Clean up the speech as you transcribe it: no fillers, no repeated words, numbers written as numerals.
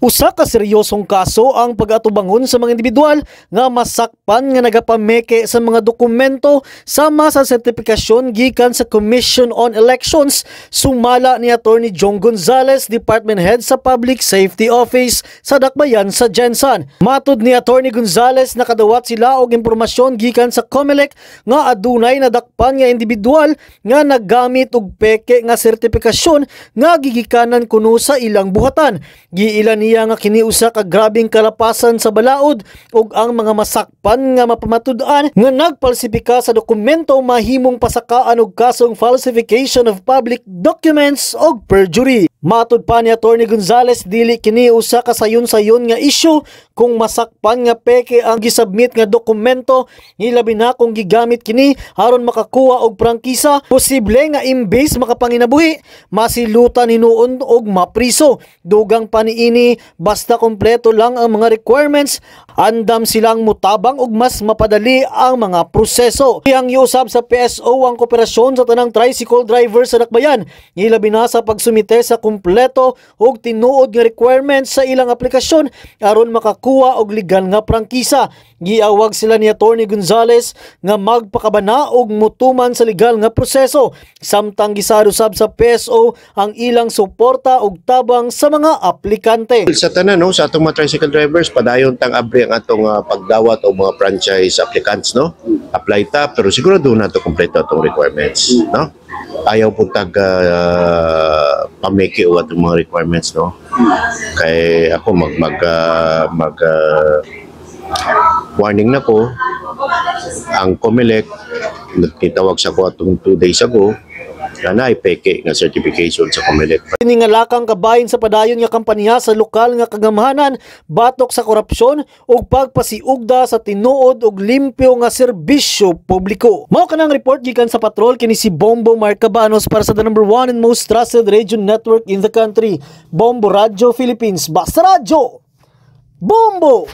Usa ka seryosong kaso ang pag-atubangon sa mga individual nga masakpan nga nagapameke sa mga dokumento sama sa sertifikasyon gikan sa Commission on Elections. Sumala ni Attorney Jong Gonzales, Department Head sa Public Safety Office sa Dakbayan sa Jensan. Matud ni Attorney Gonzales, nakadawat sila og impormasyon gikan sa COMELEC nga adunay nadakpan nga individual nga naggamit og peke nga sertifikasyon nga gigikanan kuno sa ilang buhatan. Giilan niya nga kini usa ka grabing kalapasan sa balaod ug ang mga masakpan nga mapamatud-an nga nagpalsipika sa dokumento mahimong pasakaan og kasong falsification of public documents ug perjury. Matud pa ni Attorney Gonzales, dili kini usa ka sayon-sayon nga issue kung masakpan nga peke ang gisubmit nga dokumento, hilabi na kung gigamit kini aron makakuha og prangkisa, posible nga imbes makapanginabuhi masilutan hinuon og mapriso. Dugang pa niini basta kompleto lang ang mga requirements, andam silang mutabang ug mas mapadali ang mga proseso. Iyang giusab sa PSO ang kooperasyon sa tanang tricycle driver sa Dakbayan, hilabi na sa pagsumite sa kompleto ug tinuod nga requirements sa ilang aplikasyon aron makakuha og legal nga prangkisa. Giawag sila ni Attorney Gonzales nga magpakabana og mutuman sa legal nga proseso, samtang gisarusab sa PSO ang ilang suporta og tabang sa mga aplikante. Sa tanan, no, sa atong mga tricycle drivers, padayon tang abri ang atong pagdawat o mga franchise applicants, no? Apply ta, pero siguro doon nato kompleto atong requirements, no? Ayaw po tag pameke o atong mga requirements, no? Kay ako warning na ko ang COMELEC, nagtitawag sa ko atong 2 days ago na ipeke nga certification sa COMELEC. Iningalakang kabahin sa padayon nga kampanya sa lokal nga kagamhanan batok sa korupsyon ug pagpasiugda sa tinuod ug limpyo nga serbisyo publiko. Mao kanang report gikan sa patrol kini si Bombo Marcabanos para sa the #1 and most trusted radio network in the country, Bombo Radio Philippines. Basta radyo, Bombo!